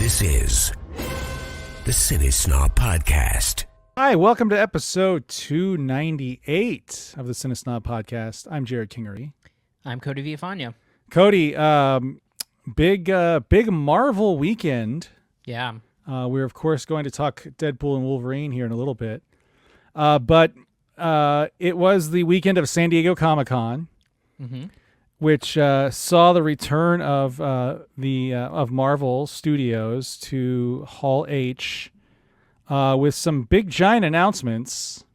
This is the CineSnob Podcast. Hi, welcome to episode 298 of the CineSnob Podcast. I'm Jerrod Kingery. I'm Cody Villafana. Cody, big Marvel weekend. Yeah. We're, of course, going to talk Deadpool and Wolverine here in a little bit. But it was the weekend of San Diego Comic-Con, which saw the return of of Marvel Studios to Hall H with some big, giant announcements.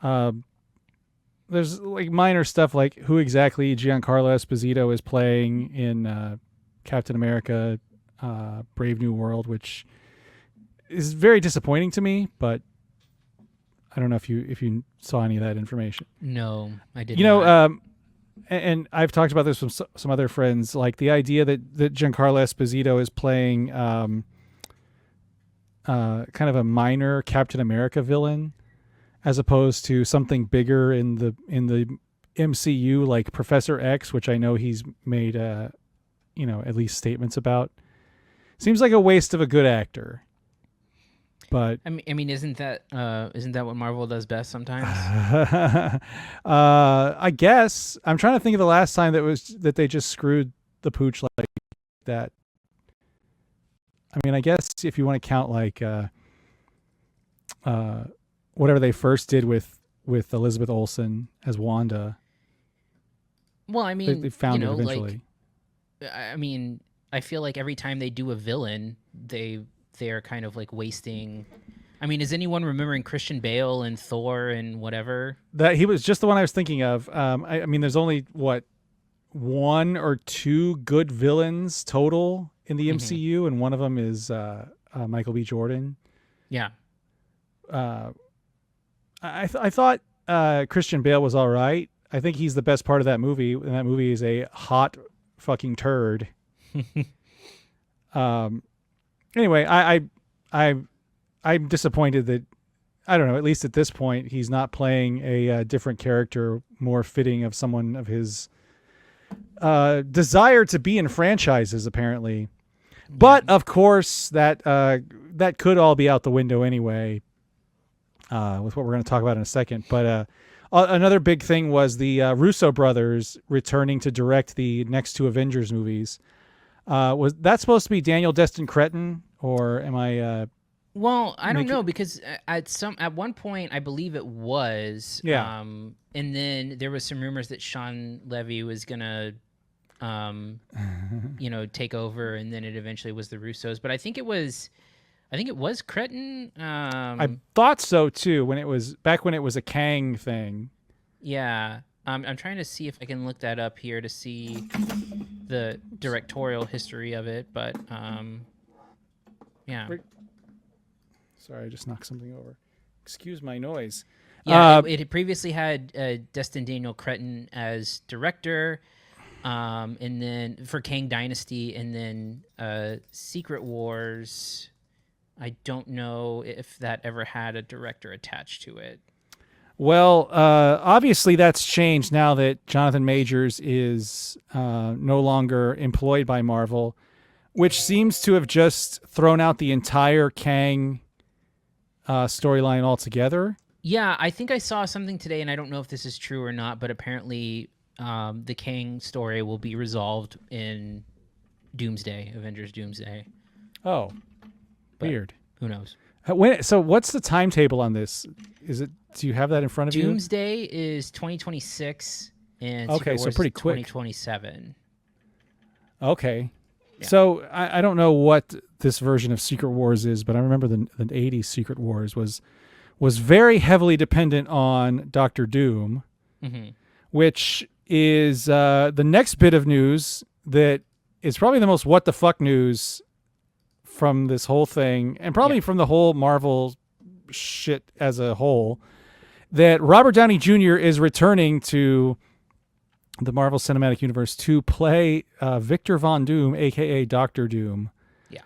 There's like minor stuff like who exactly Giancarlo Esposito is playing in Captain America Brave New World, which is very disappointing to me, but I don't know if you saw any of that information. No, I didn't. And I've talked about this with some other friends, like the idea that Giancarlo Esposito is playing kind of a minor Captain America villain, as opposed to something bigger in the MCU, like Professor X, which I know he's made at least statements about. Seems like a waste of a good actor. But I mean, isn't that what Marvel does best sometimes? I guess I'm trying to think of the last time that they just screwed the pooch like that. I mean, I guess if you want to count like whatever they first did with Elizabeth Olsen as Wanda. Well, I mean, they found it eventually. I feel like every time they do a villain, they're kind of like wasting. I mean, is anyone remembering Christian Bale and Thor and whatever? That he was just the one I was thinking of. I mean, there's only one or two good villains total in the MCU, and one of them is Michael B. Jordan. Yeah. I thought Christian Bale was all right. I think he's the best part of that movie, and that movie is a hot fucking turd. Anyway, I'm disappointed that, I don't know, at least at this point, he's not playing a different character more fitting of someone of his desire to be in franchises, apparently. But, of course, that could all be out the window anyway, with what we're going to talk about in a second. But another big thing was the Russo Brothers returning to direct the next two Avengers movies. Was that supposed to be Daniel Destin Cretton, or am I? Well, I don't know, because at one point I believe it was. Yeah. And then there was some rumors that Sean Levy was gonna, take over, and then it eventually was the Russos. But I think it was Cretton. I thought so too when it was a Kang thing. Yeah. I'm trying to see if I can look that up here to see the directorial history of it, but yeah. Sorry, I just knocked something over. Excuse my noise. Yeah, it had previously had Destin Daniel Cretton as director, and then for Kang Dynasty, and then Secret Wars. I don't know if that ever had a director attached to it. Well, obviously that's changed now that Jonathan Majors is no longer employed by Marvel, which seems to have just thrown out the entire Kang storyline altogether. Yeah, I think I saw something today, and I don't know if this is true or not, but apparently the Kang story will be resolved in Doomsday, Avengers Doomsday. Oh, but weird. Who knows? So what's the timetable on this? Do you have that in front of you? Doomsday is 2026, and okay, so pretty quick. 2027. Okay. Yeah. So I don't know what this version of Secret Wars is, but I remember the 80s Secret Wars was very heavily dependent on Doctor Doom, which is the next bit of news that is probably the most what the fuck news from this whole thing, and probably from the whole Marvel shit as a whole, that Robert Downey Jr. is returning to the Marvel Cinematic Universe to play Victor Von Doom, aka Doctor Doom. Yeah.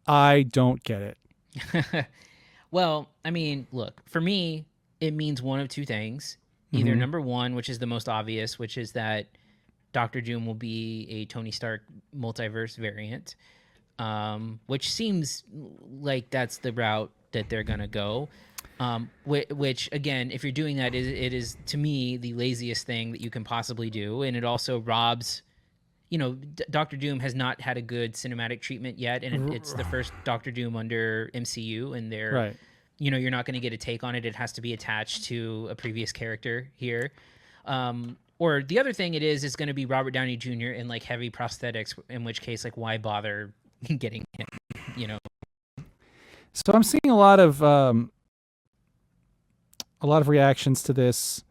I don't get it. Well, I mean, look, for me, it means one of two things. Either number one, which is the most obvious, which is that Doctor Doom will be a Tony Stark multiverse variant. which seems like that's the route that they're gonna go. Which again, if you're doing that, it is to me the laziest thing that you can possibly do, and it also robs. Doctor Doom has not had a good cinematic treatment yet, and it's the first Doctor Doom under MCU, and they're Right. You're not going to get a take on it. It has to be attached to a previous character here. Or the other thing is going to be Robert Downey Jr. in like heavy prosthetics, in which case, like, why bother getting him, So I'm seeing a lot of reactions to this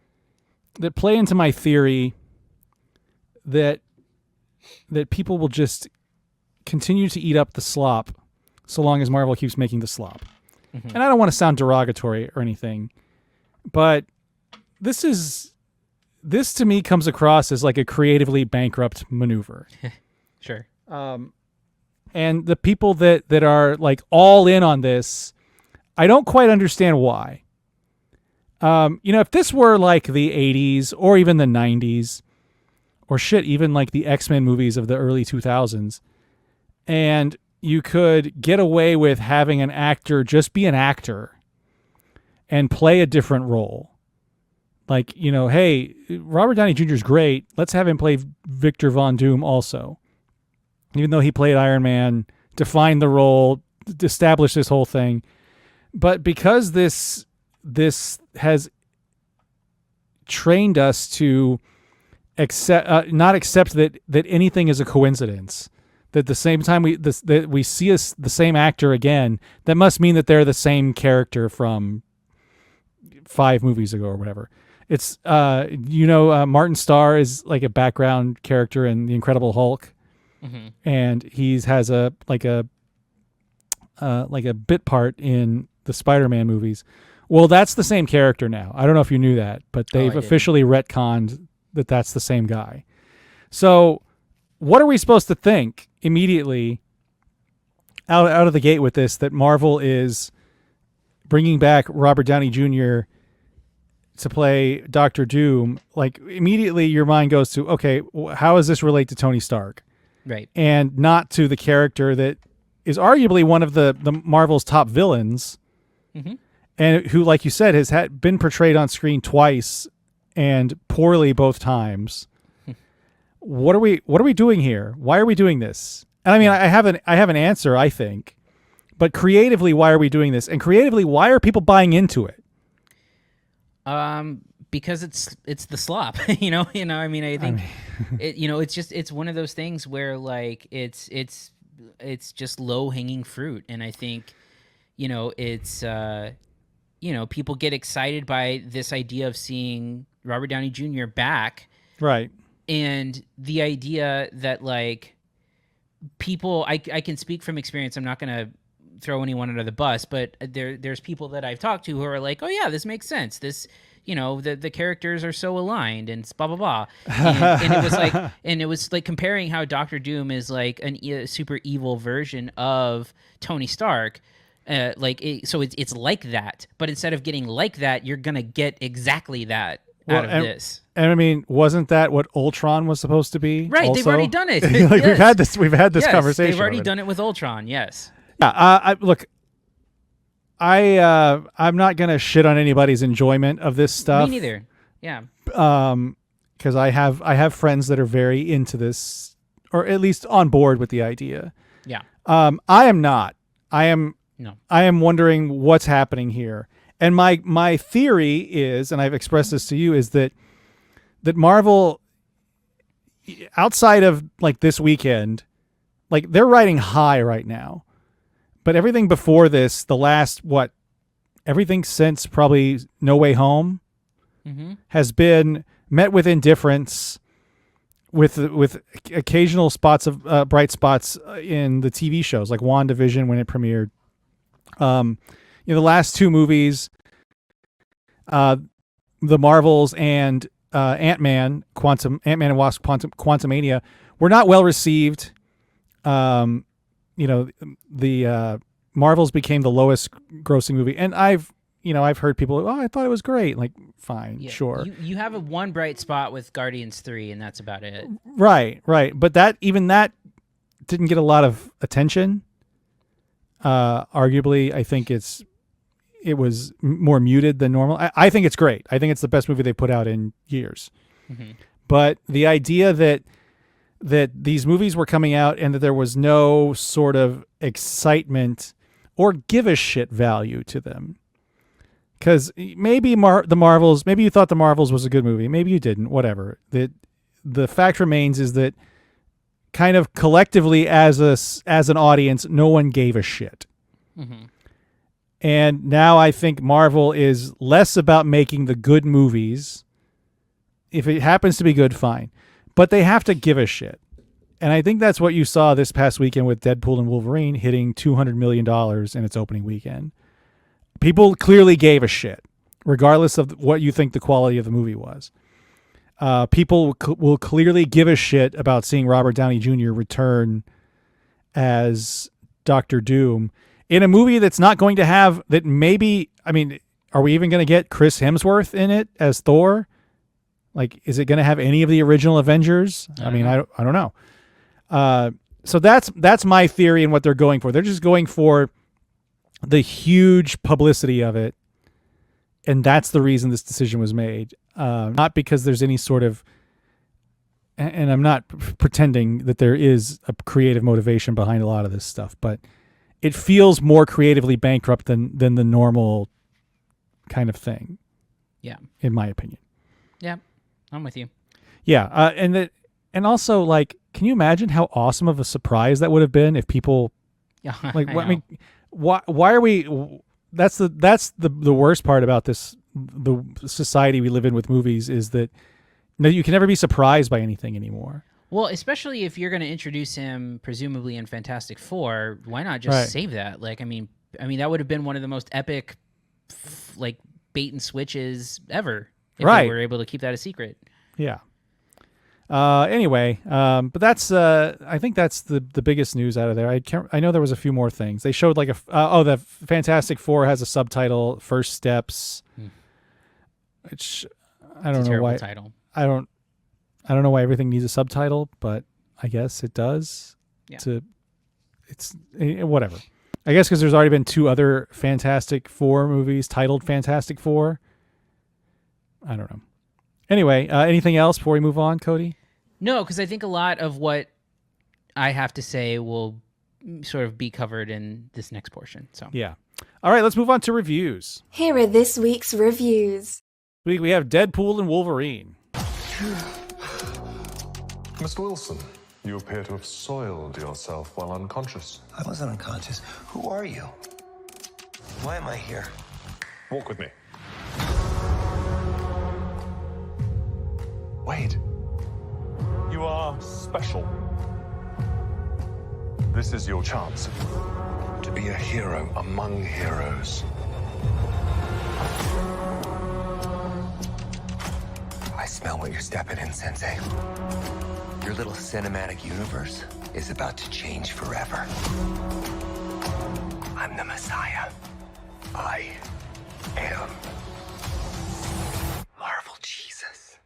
that play into my theory that people will just continue to eat up the slop so long as Marvel keeps making the slop. Mm-hmm. And I don't want to sound derogatory or anything, but this to me comes across as like a creatively bankrupt maneuver. Sure. And the people that are like all in on this, I don't quite understand why. If this were like the 80s or even the 90s, or shit, even like the X-Men movies of the early 2000s, and you could get away with having an actor just be an actor and play a different role. Like, hey, Robert Downey Jr. is great. Let's have him play Victor Von Doom also. Even though he played Iron Man, defined the role, established this whole thing. But because this has trained us to not accept that anything is a coincidence, that the same time that we see the same actor again, that must mean that they're the same character from 5 movies ago or whatever. It's Martin Starr is like a background character in The Incredible Hulk, mm-hmm. and he has a bit part in the Spider-Man movies. Well, that's the same character now. I don't know if you knew that, but they've officially retconned that that's the same guy. So what are we supposed to think immediately out of the gate with this, that Marvel is bringing back Robert Downey Jr. to play Doctor Doom? Like, immediately your mind goes to, okay, how does this relate to Tony Stark? Right. And not to the character that is arguably one of the Marvel's top villains, mm-hmm. and who, like you said, has been portrayed on screen twice and poorly both times. What are we doing here? Why are we doing this? And I mean, I have an answer, I think, but creatively, why are we doing this? And creatively, why are people buying into it? Because it's the slop, I mean, I think it's one of those things where like it's just low hanging fruit. And I think, it's, people get excited by this idea of seeing Robert Downey Jr. back. Right. And the idea that like people, I can speak from experience. I'm not going to throw anyone under the bus, but there's people that I've talked to who are like, oh yeah, this makes sense. This, the characters are so aligned and blah, blah, blah. And it was like comparing how Doctor Doom is like a super evil version of Tony Stark. So it's like that, but instead of getting like that, you're going to get exactly that out of this. And I mean, wasn't that what Ultron was supposed to be? Right. Also? They've already done it. Like, yes. We've had this conversation. They've already done it with Ultron. Yes. Yeah. I'm not going to shit on anybody's enjoyment of this stuff. Me neither. Yeah. Because I have friends that are very into this, or at least on board with the idea. Yeah. I am not. No. I am wondering what's happening here. And my theory is, and I've expressed this to you, is that Marvel, outside of like this weekend, like they're riding high right now. But everything before this, the last, everything since probably No Way Home, mm-hmm. has been met with indifference, with occasional spots of bright spots in the TV shows, like WandaVision when it premiered. The last 2 movies, the Marvels and Ant-Man and Wasp: Quantumania, were not well received. The Marvels became the lowest grossing movie, and I've heard people, I thought it was great. Like, fine, sure. You have one bright spot with Guardians 3, and that's about it. Right. But that didn't get a lot of attention. Arguably, I think it was more muted than normal. I think it's great. I think it's the best movie they put out in years. Mm-hmm. But the idea that these movies were coming out and that there was no sort of excitement or give a shit value to them. Because maybe the Marvels, maybe you thought the Marvels was a good movie. Maybe you didn't, whatever. The fact remains is that kind of collectively as an audience, no one gave a shit. Mm-hmm. And now I think Marvel is less about making the good movies. If it happens to be good, fine. But they have to give a shit. And I think that's what you saw this past weekend with Deadpool and Wolverine hitting $200 million in its opening weekend. People clearly gave a shit, regardless of what you think the quality of the movie was. People will clearly give a shit about seeing Robert Downey Jr. return as Dr. Doom in a movie that's not going to have that. Maybe, I mean, are we even going to get Chris Hemsworth in it as Thor? Like, is it going to have any of the original Avengers? I don't know. So that's my theory and what they're going for. They're just going for the huge publicity of it. And that's the reason this decision was made. Not because there's any sort of, and I'm not pretending that there is a creative motivation behind a lot of this stuff, but it feels more creatively bankrupt than the normal kind of thing. Yeah. In my opinion. Yeah. I'm with you. Yeah. And also, like, can you imagine how awesome of a surprise that would have been if people, like, I mean, why are we, that's the worst part about this, the society we live in with movies, is that you can never be surprised by anything anymore. Well, especially if you're going to introduce him presumably in Fantastic Four, why not just save that? Like, I mean that would have been one of the most epic, like, bait and switches ever if they were able to keep that a secret. Yeah. Anyway, but that's I think that's the biggest news out of there. I know there was a few more things. They showed like the Fantastic Four has a subtitle, First Steps, which I don't know why. Title. I don't know why everything needs a subtitle, but I guess it does. Yeah. It's whatever. I guess because there's already been 2 other Fantastic Four movies titled Fantastic Four. I don't know. Anyway, anything else before we move on, Cody? No, because I think a lot of what I have to say will sort of be covered in this next portion. So yeah. All right, let's move on to reviews. Here are this week's reviews. We have Deadpool and Wolverine. Mr. Wilson, you appear to have soiled yourself while unconscious. I wasn't unconscious. Who are you? Why am I here? Walk with me. Wait. You are special. This is your chance to be a hero among heroes. I smell what you're stepping in, Sensei. Your little cinematic universe is about to change forever. I'm the Messiah. I am Marvel Jesus.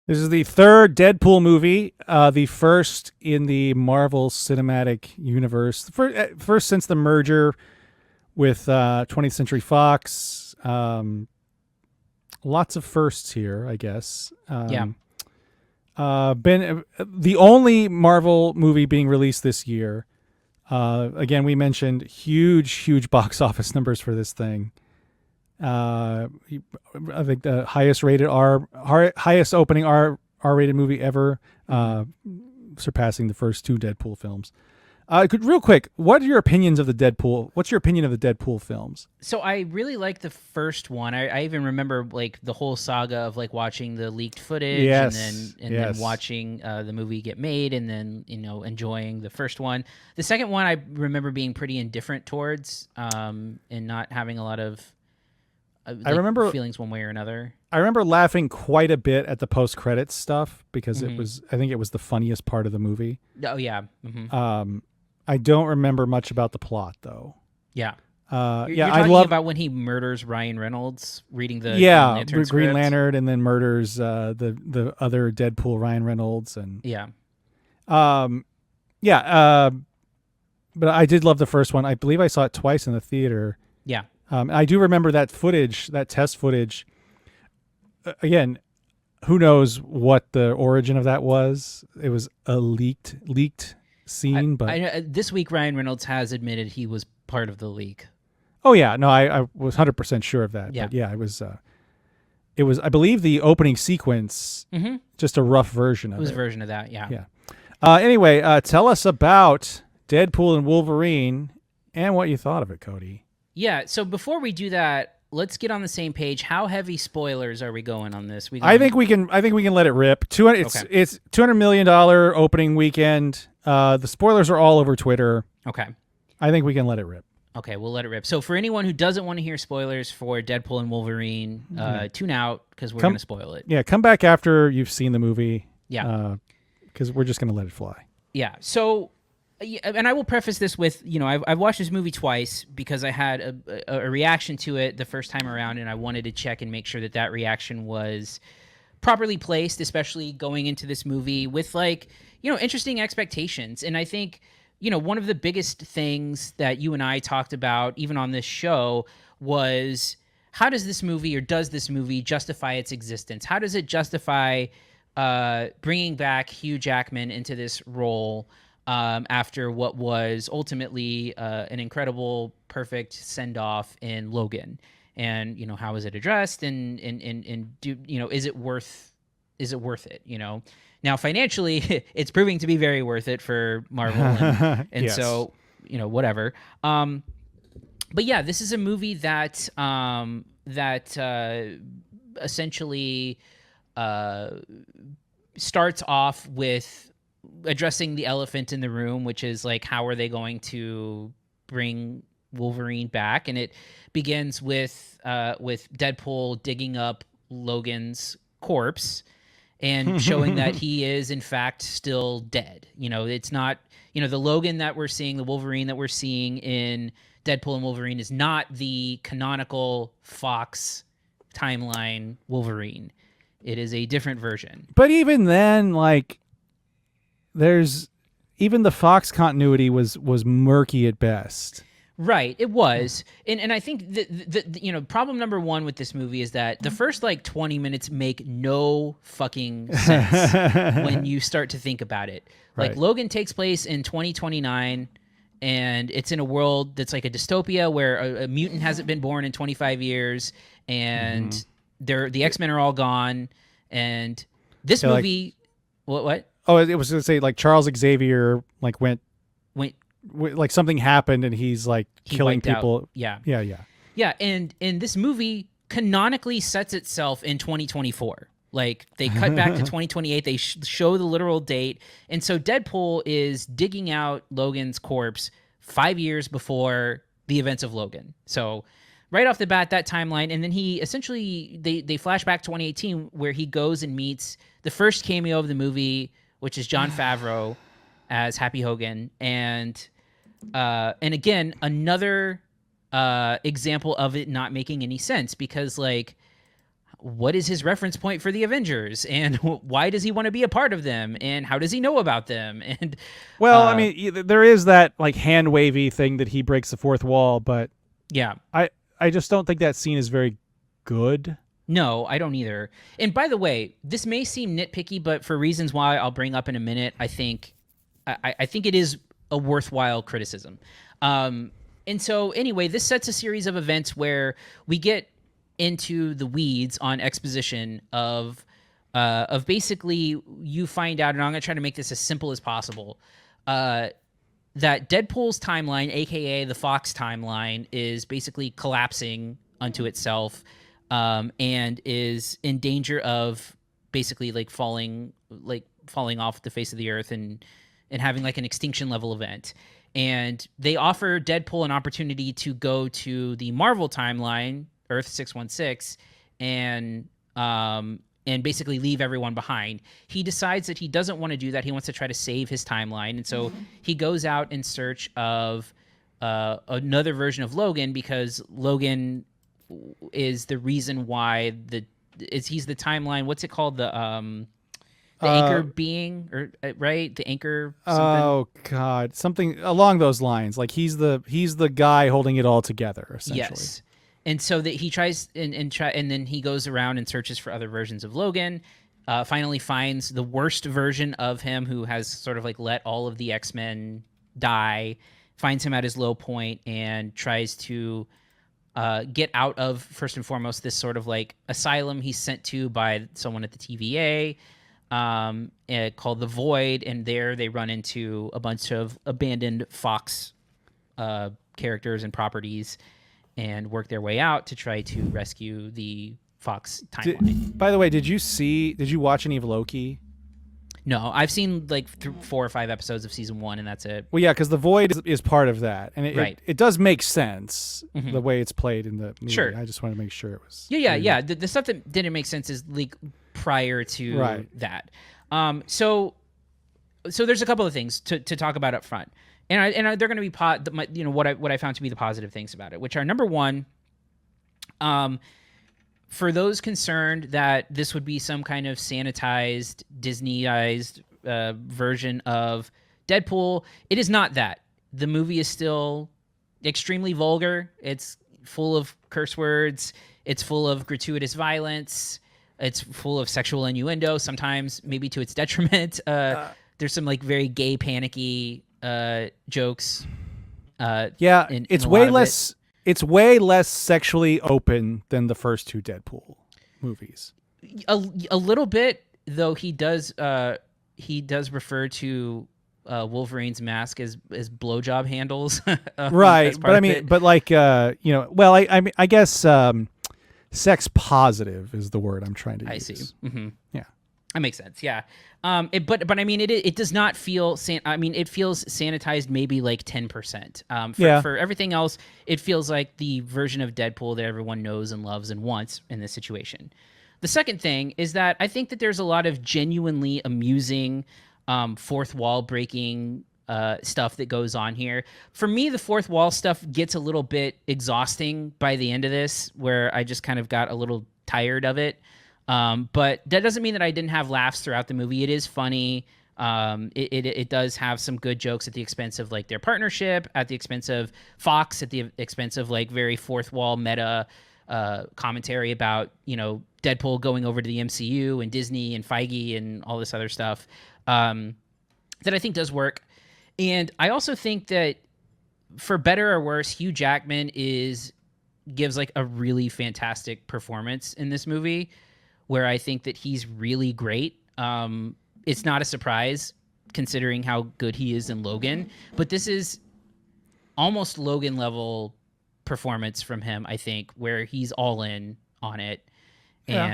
This is the 3rd Deadpool movie, the first in the Marvel Cinematic Universe, first since the merger with 20th Century Fox. Lots of firsts here, I guess. Yeah. Been the only Marvel movie being released this year. Again, we mentioned huge box office numbers for this thing. I think the highest opening R-rated movie ever, surpassing the first 2 Deadpool films. Real quick, what are your opinions of the Deadpool? What's your opinion of the Deadpool films? So I really like the first one. I even remember like the whole saga of like watching the leaked footage and then watching the movie get made and then, enjoying the first one. The second one I remember being pretty indifferent towards and not having a lot of I remember feelings one way or another. I remember laughing quite a bit at the post-credits stuff because I think it was the funniest part of the movie. Oh yeah. Mm-hmm. I don't remember much about the plot though. Yeah. You're I talking love about when he murders Ryan Reynolds, reading the Green script? Lantern, and then murders the other Deadpool, Ryan Reynolds, and Yeah. But I did love the first one. I believe I saw it twice in the theater. Yeah. I do remember that footage, that test footage. Again, who knows what the origin of that was? It was a leaked scene, but I know, this week Ryan Reynolds has admitted he was part of the leak. oh yeah, no, I was 100% sure of that. Yeah. But yeah, it was I believe the opening sequence, just a rough version of It was it. a version of that, yeah. Yeah. Anyway, tell us about Deadpool and Wolverine and what you thought of it, Cody. Yeah, so before we do that, let's get on the same page. How heavy spoilers are we going on this? I think we can let it rip. It's $200 million opening weekend. The spoilers are all over Twitter. Okay. I think we can let it rip. Okay, we'll let it rip. So for anyone who doesn't want to hear spoilers for Deadpool and Wolverine, tune out because we're going to spoil it. Yeah, come back after you've seen the movie. Yeah. Because we're just going to let it fly. Yeah. So, and I will preface this with, I've watched this movie twice because I had a reaction to it the first time around, and I wanted to check and make sure that reaction was properly placed, especially going into this movie with interesting expectations. And I think, one of the biggest things that you and I talked about, even on this show, was how does this movie justify its existence? How does it justify bringing back Hugh Jackman into this role after what was ultimately an incredible, perfect send-off in Logan? And how is it addressed? And do is it worth it? Now financially, it's proving to be very worth it for Marvel, and Yes. so whatever. But yeah, this is a movie that essentially starts off with addressing the elephant in the room, which is how are they going to bring Wolverine back? And it begins with Deadpool digging up Logan's corpse and showing that he is in fact still dead. It's not, the Logan that we're seeing, the Wolverine that we're seeing in Deadpool and Wolverine is not the canonical Fox timeline Wolverine. It is a different version. But even then, even the Fox continuity was murky at best. Right, it was. And I think the problem number one with this movie is that the first 20 minutes make no fucking sense when you start to think about it. Right. Logan takes place in 2029, and it's in a world that's like a dystopia where a mutant hasn't been born in 25 years, and the X-Men are all gone, and this movie... What? Oh, it was going to say Charles Xavier went something happened and he's killing people. Out. Yeah. Yeah. And this movie canonically sets itself in 2024. They cut back to 2028. They show the literal date. And so Deadpool is digging out Logan's corpse 5 years before the events of Logan. So right off the bat, that timeline. And then he essentially, they flash back 2018 where he goes and meets the first cameo of the movie, which is Jon Favreau as Happy Hogan. And again, another example of it not making any sense because what is his reference point for the Avengers, and why does he want to be a part of them, and how does he know about them? And I mean, there is that hand wavy thing that he breaks the fourth wall, but yeah, I just don't think that scene is very good. No, I don't either. And by the way, this may seem nitpicky, but for reasons why I'll bring up in a minute, I think it is a worthwhile criticism. And so anyway, this sets a series of events where we get into the weeds on exposition of basically you find out, and I'm going to try to make this as simple as possible, that Deadpool's timeline, aka the Fox timeline, is basically collapsing unto itself, and is in danger of basically falling off the face of the earth and having an extinction level event. And they offer Deadpool an opportunity to go to the Marvel timeline, Earth 616, and basically leave everyone behind. He decides that he doesn't want to do that. He wants to try to save his timeline. And so he goes out in search of another version of Logan, because Logan is the reason why he's the timeline. What's it called? The anchor being, or right? The anchor. Something? Oh God, something along those lines. Like he's the guy holding it all together, essentially. Yes. And so that he tries and then he goes around and searches for other versions of Logan. Finally finds the worst version of him, who has sort of like let all of the X-Men die. Finds him at his low point and tries to get out of, first and foremost, this sort of like asylum he's sent to by someone at the TVA called the Void. And there they run into a bunch of abandoned Fox characters and properties, and work their way out to try to rescue the Fox timeline. By the way, did you watch any of Loki? No, I've seen like 4 or 5 episodes of season 1, and that's it. Well, yeah, because the Void is part of that, and Right. it does make sense the way it's played in the movie. Sure. I just want to make sure it was. Yeah. The stuff that didn't make sense is like prior to that. So there's a couple of things to talk about up front, and they're going to be what I found to be the positive things about it, which are, number one, for those concerned that this would be some kind of sanitized, Disneyized version of Deadpool, it is not that. The movie is still extremely vulgar. It's full of curse words. It's full of gratuitous violence. It's full of sexual innuendo, sometimes maybe to its detriment. There's some like very gay, panicky jokes. It's way less. It's way less sexually open than the first 2 Deadpool movies. A little bit, though. He does refer to Wolverine's mask as blowjob handles. Right, but I mean, but like well, I guess sex positive is the word I'm trying to use. I see. Mm-hmm. Yeah, that makes sense. Yeah. But I mean, it does not feel. It feels sanitized, maybe like 10%. For everything else, it feels like the version of Deadpool that everyone knows and loves and wants in this situation. The second thing is that I think that there's a lot of genuinely amusing, fourth wall breaking stuff that goes on here. For me, the fourth wall stuff gets a little bit exhausting by the end of this, where I just kind of got a little tired of it. But that doesn't mean that I didn't have laughs throughout the movie. It is funny. It does have some good jokes at the expense of like their partnership, at the expense of Fox, at the expense of like very fourth wall meta commentary about, Deadpool going over to the MCU and Disney and Feige and all this other stuff that I think does work. And I also think that, for better or worse, Hugh Jackman gives like a really fantastic performance in this movie, where I think that he's really great. It's not a surprise considering how good he is in Logan, but this is almost Logan level performance from him, I think, where he's all in on it. Yeah.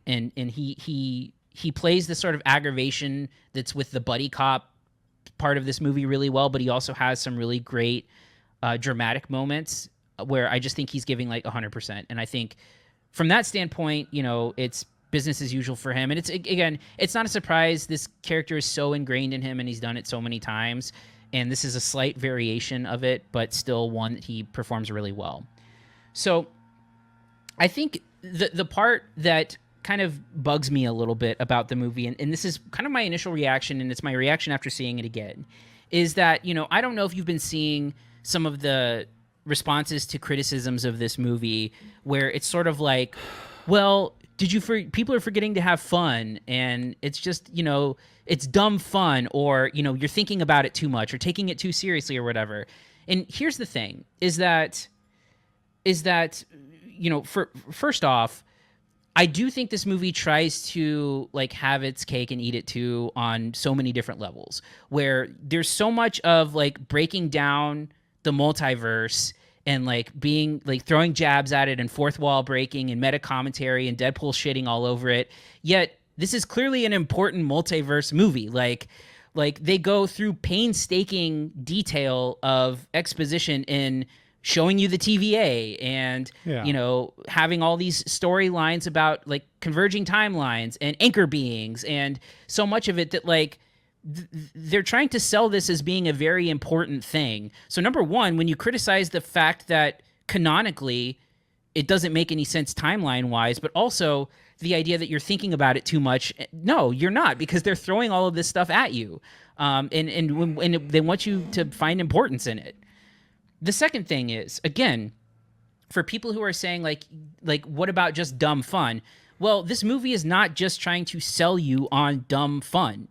And he plays this sort of aggravation that's with the buddy cop part of this movie really well, but he also has some really great dramatic moments where I just think he's giving like 100%. And I think from that standpoint, it's business as usual for him. And it's not a surprise. This character is so ingrained in him, and he's done it so many times. And this is a slight variation of it, but still one that he performs really well. So I think the part that kind of bugs me a little bit about the movie, and this is kind of my initial reaction, and it's my reaction after seeing it again, is that, I don't know if you've been seeing some of the responses to criticisms of this movie where it's sort of like, well, people are forgetting to have fun, and it's just, it's dumb fun, or, you're thinking about it too much or taking it too seriously or whatever. And here's the thing is that, first off, I do think this movie tries to like have its cake and eat it too on so many different levels, where there's so much of like breaking down the multiverse and like being like throwing jabs at it and fourth wall breaking and meta commentary and Deadpool shitting all over it. Yet this is clearly an important multiverse movie. Like they go through painstaking detail of exposition in showing you the TVA and, having all these storylines about like converging timelines and anchor beings, and so much of it that like they're trying to sell this as being a very important thing. So number one, when you criticize the fact that canonically it doesn't make any sense timeline-wise, but also the idea that you're thinking about it too much, no, you're not, because they're throwing all of this stuff at you, and they want you to find importance in it. The second thing is, again, for people who are saying, like, what about just dumb fun? Well, this movie is not just trying to sell you on dumb fun.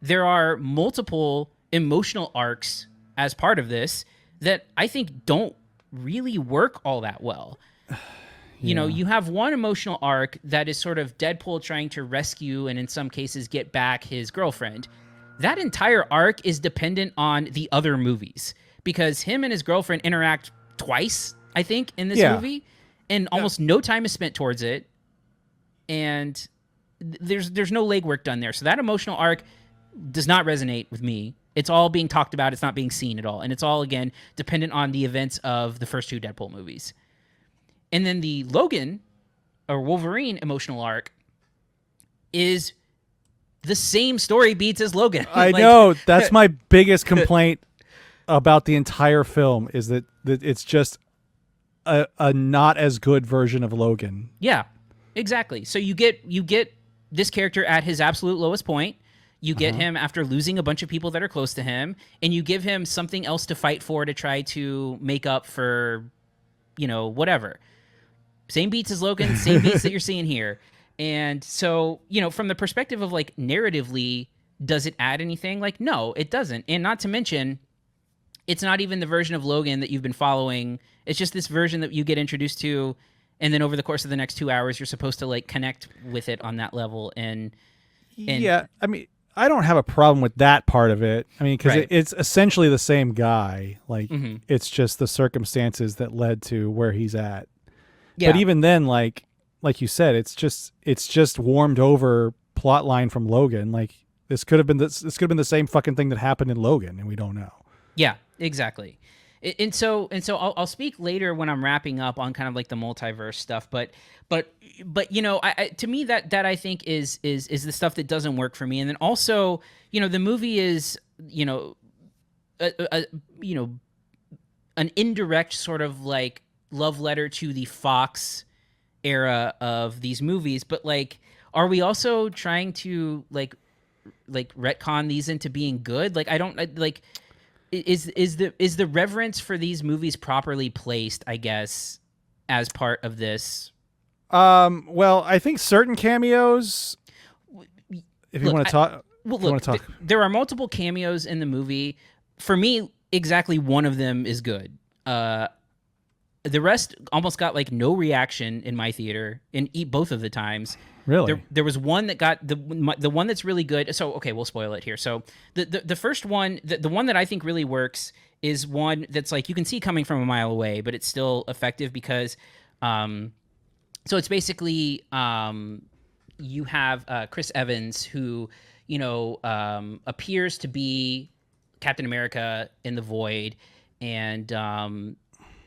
There are multiple emotional arcs as part of this that I think don't really work all that well. You know, you have one emotional arc that is sort of Deadpool trying to rescue and in some cases get back his girlfriend. That entire arc is dependent on the other movies because him and his girlfriend interact twice, I think, in this movie, and almost no time is spent towards it. And there's no legwork done there. So that emotional arc does not resonate with me. It's all being talked about. It's not being seen at all. And it's all, again, dependent on the events of the first two Deadpool movies. And then the Logan or Wolverine emotional arc is the same story beats as Logan. I know. That's my biggest complaint about the entire film is that it's just a not as good version of Logan. Yeah, exactly. So you get this character at his absolute lowest point. You get him after losing a bunch of people that are close to him, and you give him something else to fight for to try to make up for, you know, whatever. Same beats as Logan, same beats that you're seeing here. And so, you know, from the perspective of, like, narratively, does it add anything? Like, no, it doesn't. And not to mention, it's not even the version of Logan that you've been following. It's just this version that you get introduced to, and then over the course of the next 2 hours, you're supposed to, like, connect with it on that level. And yeah, I mean, I don't have a problem with that part of it. I mean, because Right. it's essentially the same guy. Like, it's just the circumstances that led to where he's at. yeah. But even then, like you said, it's just warmed over plot line from Logan. Like, this could have been the same fucking thing that happened in Logan, and we don't know. Yeah, exactly. And so I'll speak later when I'm wrapping up on kind of like the multiverse stuff, but you know, I to me that I think is the stuff that doesn't work for me. And then also, you know, the movie is, you know, you know, an indirect sort of like love letter to the Fox era of these movies, but like, are we also trying to like retcon these into being good? Like, is the reverence for these movies properly placed, I guess, as part of this? Well, I think certain cameos, if you want to talk. There are multiple cameos in the movie. For me, exactly one of them is good. The rest almost got like no reaction in my theater in both of the times. Really? There was one that got the one that's really good. So, okay, we'll spoil it here. So the first one, the one that I think really works is one that's like you can see coming from a mile away, but it's still effective because, so it's basically you have Chris Evans who, you know, appears to be Captain America in the Void, and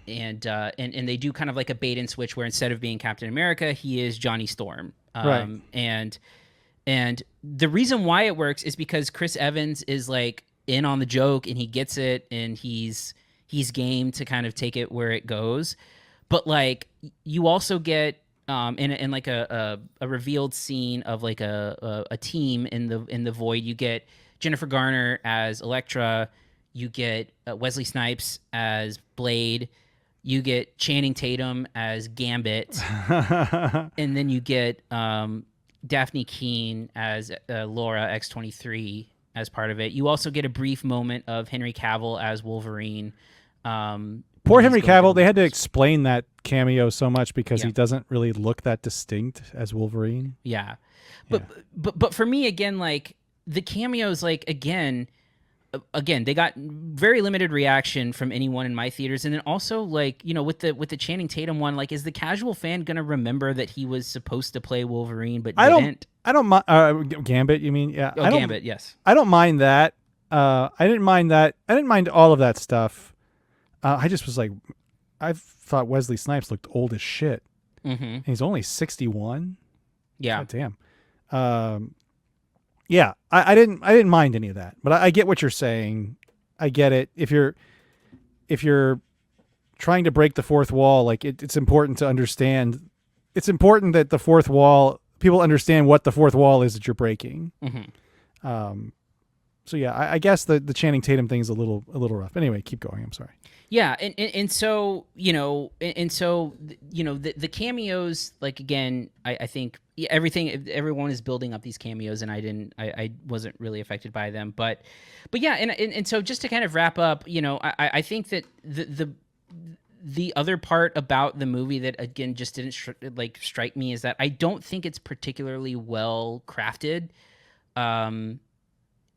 they do kind of like a bait and switch where instead of being Captain America, he is Johnny Storm. Right. And the reason why it works is because Chris Evans is like in on the joke and he gets it and he's game to kind of take it where it goes. But like you also get in like a revealed scene of like a team in the Void, you get Jennifer Garner as Elektra, you get Wesley Snipes as Blade, you get Channing Tatum as Gambit, and then you get Daphne Keane as Laura X-23 as part of it. You also get a brief moment of Henry Cavill as Wolverine. Poor Henry Cavill, they had to explain that cameo so much because Yeah. he doesn't really look that distinct as Wolverine. Yeah. But for me, again, like the cameos, like again, they got very limited reaction from anyone in my theaters. And then also like, you know, with the Channing Tatum one, like, is the casual fan going to remember that he was supposed to play Wolverine, but didn't? I don't mind, Gambit, you mean? Yeah. Oh, Gambit. Yes. I don't mind that. I didn't mind that. I didn't mind all of that stuff. I just was like, I thought Wesley Snipes looked old as shit. Mm-hmm. And he's only 61. Yeah. God damn. Yeah, I didn't mind any of that, but I get what you're saying. I get it. If you're trying to break the fourth wall, like it's important to understand. It's important that the fourth wall, people understand what the fourth wall is that you're breaking. So yeah, I guess the Channing Tatum thing is a little rough. Anyway, keep going. I'm sorry. Yeah, and so the cameos, like, again, I think everyone is building up these cameos, and I wasn't really affected by them, but yeah, and so just to kind of wrap up, I think that the other part about the movie that, again, just didn't strike me is that I don't think it's particularly well crafted, and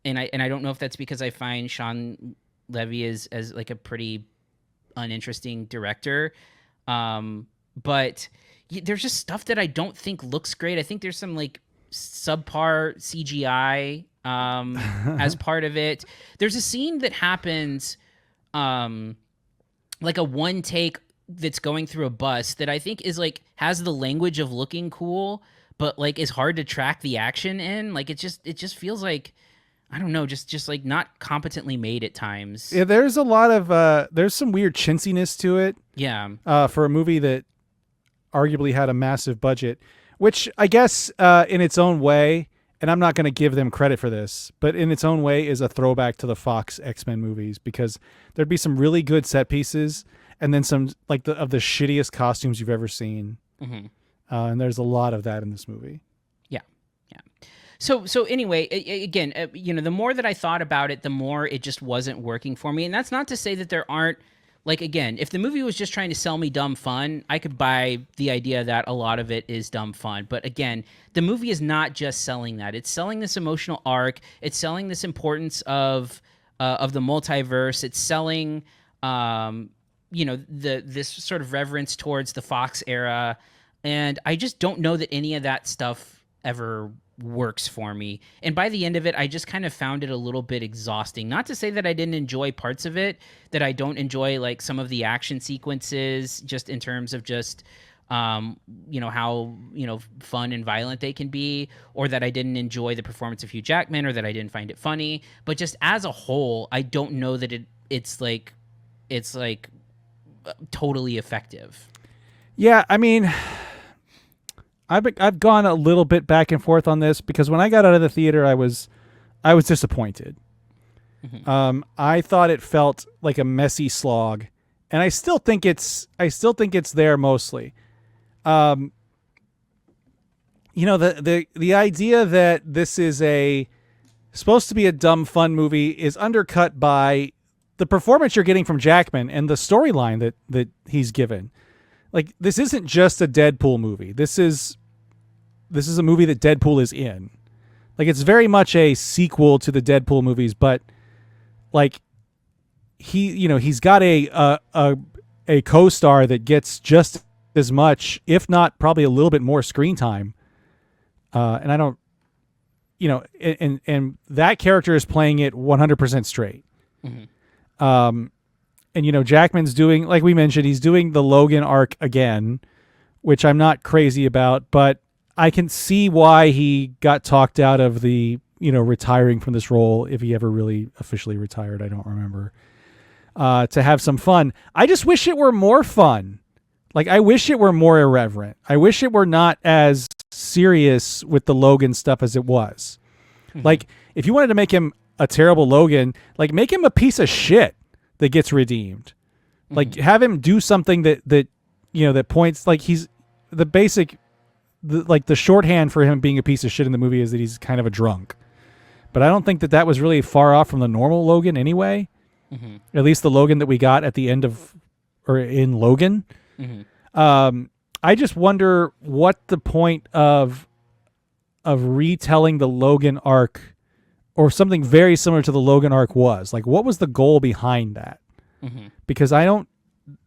I don't know if that's because I find Sean Levy as like a pretty uninteresting director, but there's just stuff that I don't think looks great. I think there's some like subpar CGI as part of it. There's a scene that happens like a one take that's going through a bus that I think is like has the language of looking cool, but like is hard to track the action in. Like it just feels like, I don't know, just like not competently made at times. Yeah, there's a lot of there's some weird chintziness to it. Yeah. For a movie that arguably had a massive budget, which I guess in its own way, and I'm not going to give them credit for this, but in its own way is a throwback to the Fox X-Men movies, because there'd be some really good set pieces and then some like the shittiest costumes you've ever seen. And there's a lot of that in this movie. So anyway, again, the more that I thought about it, the more it just wasn't working for me. And that's not to say that there aren't, like, again, if the movie was just trying to sell me dumb fun, I could buy the idea that a lot of it is dumb fun. But again, the movie is not just selling that. It's selling this emotional arc. It's selling this importance of the multiverse. It's selling, this sort of reverence towards the Fox era. And I just don't know that any of that stuff ever works for me. And by the end of it, I just kind of found it a little bit exhausting. Not to say that I didn't enjoy parts of it, that I don't enjoy like some of the action sequences, just in terms of just how fun and violent they can be, or that I didn't enjoy the performance of Hugh Jackman, or that I didn't find it funny. But just as a whole, I don't know that it's totally effective. Yeah, I mean, I've gone a little bit back and forth on this, because when I got out of the theater, I was disappointed. I thought it felt like a messy slog, and I still think it's there mostly. The idea that this is supposed to be a dumb fun movie is undercut by the performance you're getting from Jackman and the storyline that he's given. Like, this isn't just a Deadpool movie. This is a movie that Deadpool is in. Like, it's very much a sequel to the Deadpool movies, but like he's got a co-star that gets just as much, if not probably a little bit more screen time. And I don't, and that character is playing it 100% straight. And, Jackman's doing, like we mentioned, he's doing the Logan arc again, which I'm not crazy about, but I can see why he got talked out of the, retiring from this role, if he ever really officially retired. I don't remember. To have some fun. I just wish it were more fun. Like, I wish it were more irreverent. I wish it were not as serious with the Logan stuff as it was. Like, if you wanted to make him a terrible Logan, like, make him a piece of shit that gets redeemed. Like, have him do something that points, like, he's the basic, the shorthand for him being a piece of shit in the movie is that he's kind of a drunk. But I don't think that was really far off from the normal Logan anyway. At least the Logan that we got at the end of, or in Logan. I just wonder what the point of retelling the Logan arc, or something very similar to the Logan arc, was. Like, what was the goal behind that? Because I don't,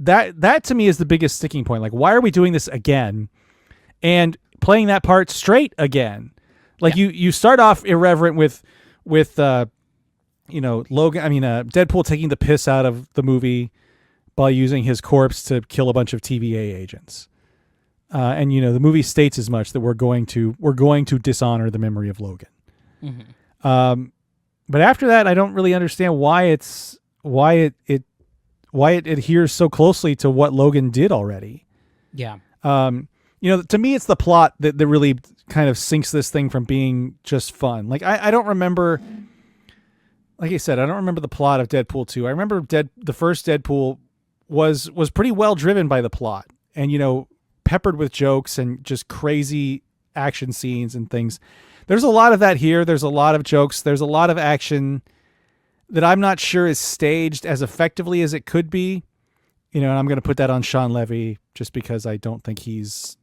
that to me is the biggest sticking point. Like, why are we doing this again and playing that part straight again? Like, you start off irreverent with Logan, Deadpool taking the piss out of the movie by using his corpse to kill a bunch of TVA agents. And the movie states as much, that we're going to dishonor the memory of Logan. But after that, I don't really understand why it adheres so closely to what Logan did already. Yeah. To me, it's the plot that really kind of sinks this thing from being just fun. Like, I don't remember, like I said, I don't remember the plot of Deadpool 2. I remember the first Deadpool was pretty well driven by the plot and, peppered with jokes and just crazy action scenes and things. There's a lot of that here. There's a lot of jokes. There's a lot of action that I'm not sure is staged as effectively as it could be. And I'm going to put that on Sean Levy just because I don't think he's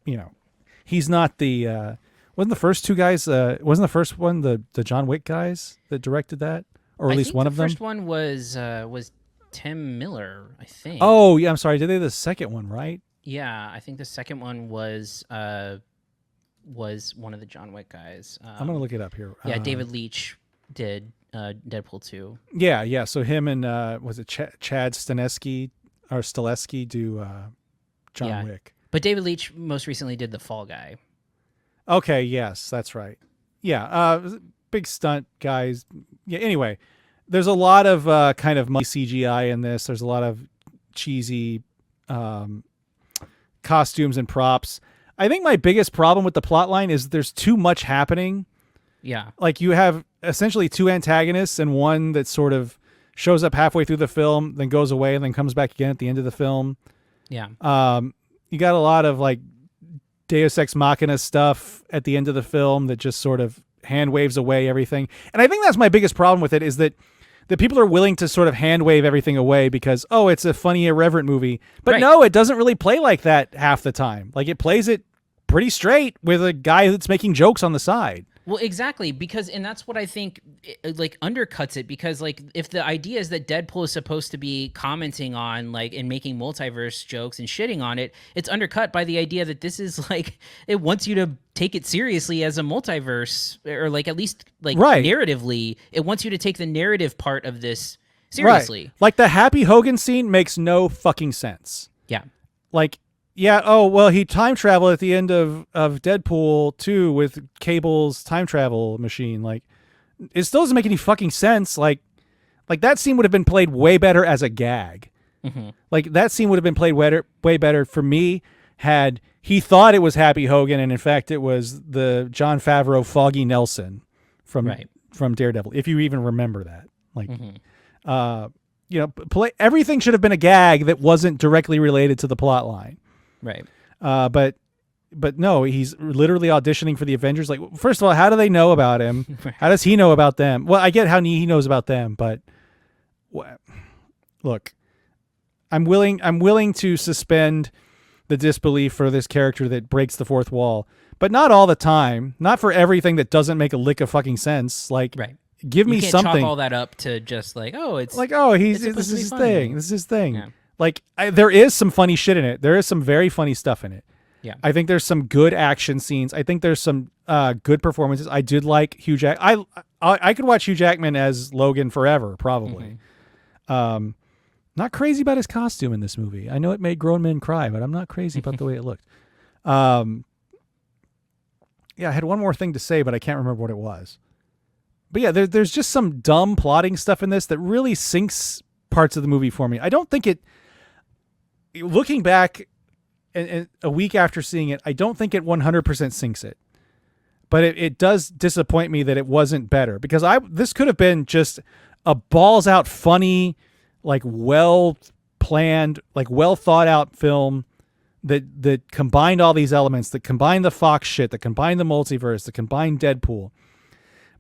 not the, wasn't the first two guys, wasn't the first one the John Wick guys that directed that? Or at least one of them? The first one was Tim Miller, I think. Oh, yeah, I'm sorry. Did they the second one, right? Yeah, I think the second one was one of the John Wick guys. I'm going to look it up here. Yeah, David Leitch did Deadpool 2. Yeah. So him and was it Chad Stahelski do John Wick? But David Leitch most recently did The Fall Guy. Okay, yes, that's right. Yeah, big stunt guys. Yeah. Anyway, there's a lot of kind of CGI in this. There's a lot of cheesy costumes and props. I think my biggest problem with the plot line is there's too much happening. Yeah. Like you have essentially two antagonists and one that sort of shows up halfway through the film, then goes away and then comes back again at the end of the film. Yeah. You got a lot of like Deus Ex Machina stuff at the end of the film that just sort of hand waves away everything. And I think that's my biggest problem with it is that people are willing to sort of hand wave everything away because, oh, it's a funny, irreverent movie. But right. No, it doesn't really play like that half the time. Like it plays it pretty straight with a guy that's making jokes on the side. Well, exactly, and that's what I think like undercuts it, because like if the idea is that Deadpool is supposed to be commenting on like and making multiverse jokes and shitting on it, it's undercut by the idea that this is like it wants you to take it seriously as a multiverse, or like at least like right. narratively, it wants you to take the narrative part of this seriously. Right. Like the Happy Hogan scene makes no fucking sense. Yeah. Like, yeah, oh, well, he time traveled at the end of Deadpool 2 with Cable's time travel machine. Like, it still doesn't make any fucking sense. Like that scene would have been played way better as a gag. Mm-hmm. Like, that scene would have been played way better for me had he thought it was Happy Hogan, and in fact, it was the Jon Favreau Foggy Nelson from Daredevil, if you even remember that. Like, everything should have been a gag that wasn't directly related to the plot line. Right. But no, he's literally auditioning for the Avengers. Like, first of all, how do they know about him? How does he know about them? Well, I get how he knows about them, but look, I'm willing to suspend the disbelief for this character that breaks the fourth wall, but not all the time. Not for everything that doesn't make a lick of fucking sense. Like, give me something. Chalk all that up to just like, oh, it's like, oh, this is his thing. This is his thing. Yeah. Like, there is some funny shit in it. There is some very funny stuff in it. Yeah. I think there's some good action scenes. I think there's some good performances. I did like Hugh Jackman. I could watch Hugh Jackman as Logan forever, probably. Mm-hmm. Not crazy about his costume in this movie. I know it made grown men cry, but I'm not crazy about the way it looked. Yeah, I had one more thing to say, but I can't remember what it was. But yeah, there's just some dumb plotting stuff in this that really sinks parts of the movie for me. I don't think it... Looking back and a week after seeing it, I don't think it 100% sinks it. But it does disappoint me that it wasn't better, because this could have been just a balls out funny, like well planned, like well thought out film that combined all these elements, that combined the Fox shit, that combined the multiverse, that combined Deadpool.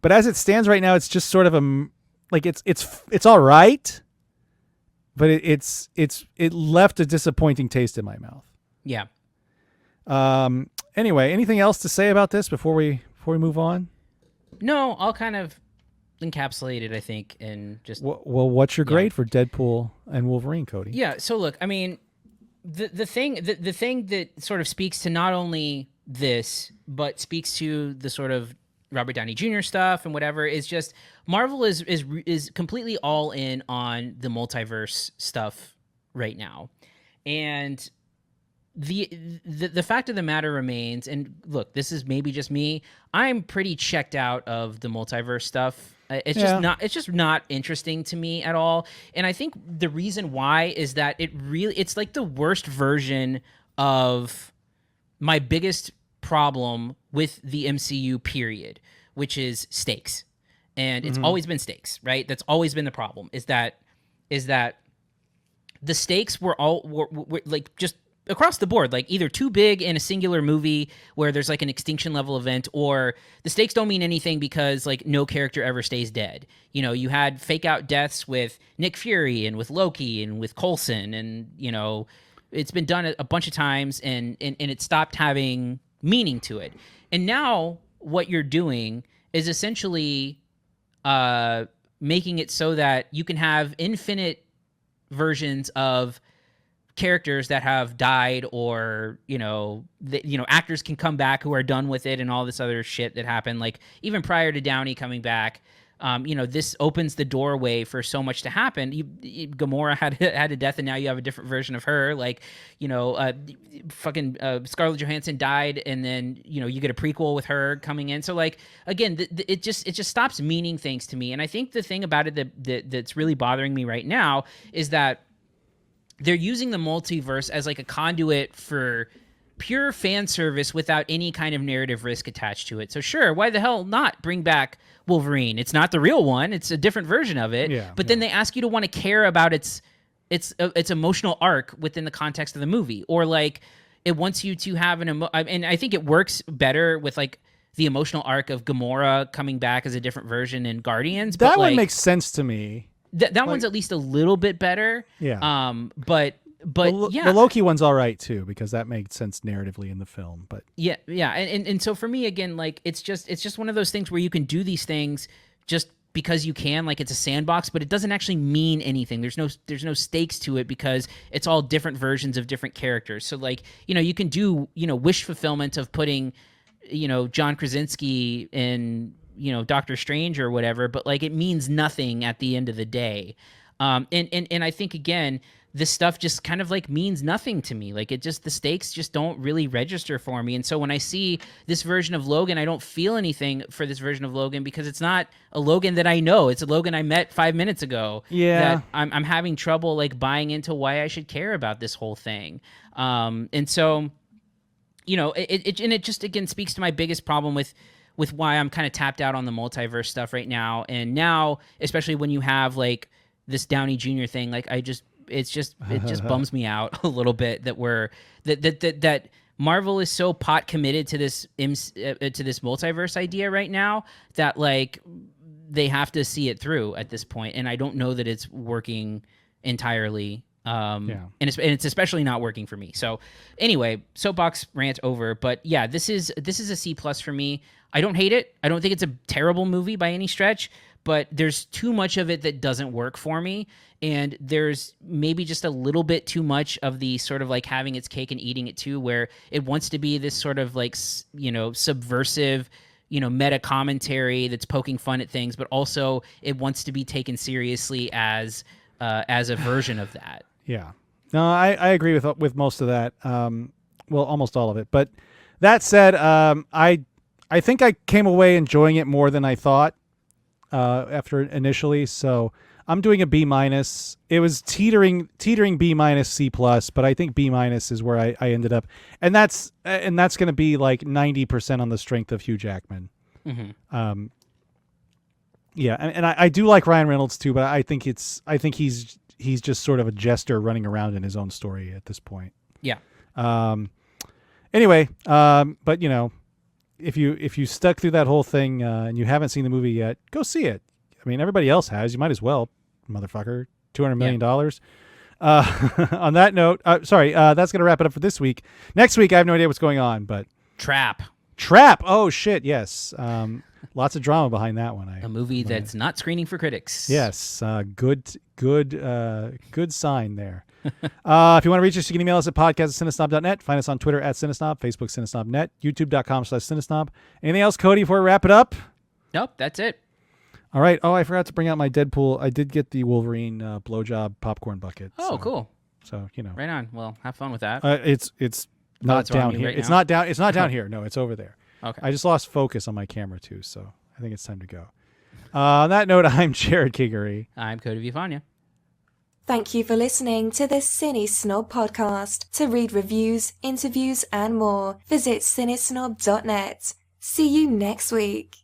But as it stands right now, it's just sort of it's all right. But it left a disappointing taste in my mouth. Yeah. Anyway, anything else to say about this before we move on? No, I'll kind of encapsulate it, I think, in just. Well, what's your grade for Deadpool and Wolverine, Cody? Yeah. So look, I mean, the thing that sort of speaks to not only this, but speaks to the sort of Robert Downey Jr. stuff and whatever, is just Marvel is completely all in on the multiverse stuff right now. And the fact of the matter remains, and look, this is maybe just me. I'm pretty checked out of the multiverse stuff. It's just not interesting to me at all. And I think the reason why is that it's like the worst version of my biggest problem with the MCU period, which is stakes. And it's always been stakes, right? That's always been the problem, is that the stakes were like just across the board, like either too big in a singular movie where there's like an extinction level event, or the stakes don't mean anything because like no character ever stays dead. You know, you had fake out deaths with Nick Fury and with Loki and with Coulson, and you know, it's been done a bunch of times, and it stopped having meaning to it. And now what you're doing is essentially making it so that you can have infinite versions of characters that have died, or actors can come back who are done with it, and all this other shit that happened, like even prior to Downey coming back. This opens the doorway for so much to happen. Gamora had a death, and now you have a different version of her. Like, Scarlett Johansson died, and then you get a prequel with her coming in. So like again, it just stops meaning things to me. And I think the thing about it that's really bothering me right now is that they're using the multiverse as like a conduit for pure fan service without any kind of narrative risk attached to it. So sure, why the hell not bring back Wolverine? It's not the real one. It's a different version of it. Yeah, but then they ask you to want to care about its emotional arc within the context of the movie, or like it wants you to have and I think it works better with like the emotional arc of Gamora coming back as a different version in Guardians. That but one like, makes sense to me. That one's at least a little bit better. Yeah. But the Loki one's all right too, because that made sense narratively in the film. But yeah, and so for me again, like it's just one of those things where you can do these things just because you can, like it's a sandbox, but it doesn't actually mean anything. There's no stakes to it because it's all different versions of different characters. So like you can do wish fulfillment of putting John Krasinski in Doctor Strange or whatever, but like it means nothing at the end of the day. And I think again, this stuff just kind of like means nothing to me. Like the stakes just don't really register for me. And so when I see this version of Logan, I don't feel anything for this version of Logan because it's not a Logan that I know. It's a Logan I met 5 minutes ago. Yeah. That I'm having trouble like buying into why I should care about this whole thing. And so, it just again speaks to my biggest problem with why I'm kind of tapped out on the multiverse stuff right now. And now, especially when you have like this Downey Jr. thing, like it just bums me out a little bit that Marvel is so pot committed to this multiverse idea right now that like they have to see it through at this point. And I don't know that it's working entirely. And it's especially not working for me. So anyway, soapbox rant over, but yeah, this is a C+ for me. I don't hate it. I don't think it's a terrible movie by any stretch, but there's too much of it that doesn't work for me. And there's maybe just a little bit too much of the sort of like having its cake and eating it too, where it wants to be this sort of like, subversive, meta commentary that's poking fun at things, but also it wants to be taken seriously as a version of that. Yeah. No, I agree with most of that. Well, almost all of it. But that said, I think I came away enjoying it more than I thought after initially. So I'm doing a B-. It was teetering B-, C+, but I think B- is where I ended up. And that's going to be like 90% on the strength of Hugh Jackman. Mm-hmm. Yeah. And I do like Ryan Reynolds too, but I think he's just sort of a jester running around in his own story at this point. Yeah. Anyway, but if you stuck through that whole thing and you haven't seen the movie yet, go see it. I mean, everybody else has. You might as well, motherfucker. $200 million. On that note, that's going to wrap it up for this week. Next week, I have no idea what's going on, but Trap. Oh shit, yes. Lots of drama behind that one. A movie that's not screening for critics. Yes, good sign there. If you want to reach us, you can email us at podcast@cinesnob.net. Find us on Twitter @cinesnob, Facebook CineSnobNet, YouTube.com/cinesnob. Anything else, Cody, before we wrap it up? Nope, that's it. All right. Oh, I forgot to bring out my Deadpool. I did get the Wolverine blowjob popcorn bucket. Oh, cool. So, you know. Right on. Well, have fun with that. It's not it's on down you here. right It's now? not down. It's not down here. No, it's over there. Okay. I just lost focus on my camera too, so I think it's time to go. On that note, I'm Jerrod Kiggery. I'm Cody Vifania. Thank you for listening to the CineSnob Podcast. To read reviews, interviews, and more, visit cinesnob.net. See you next week.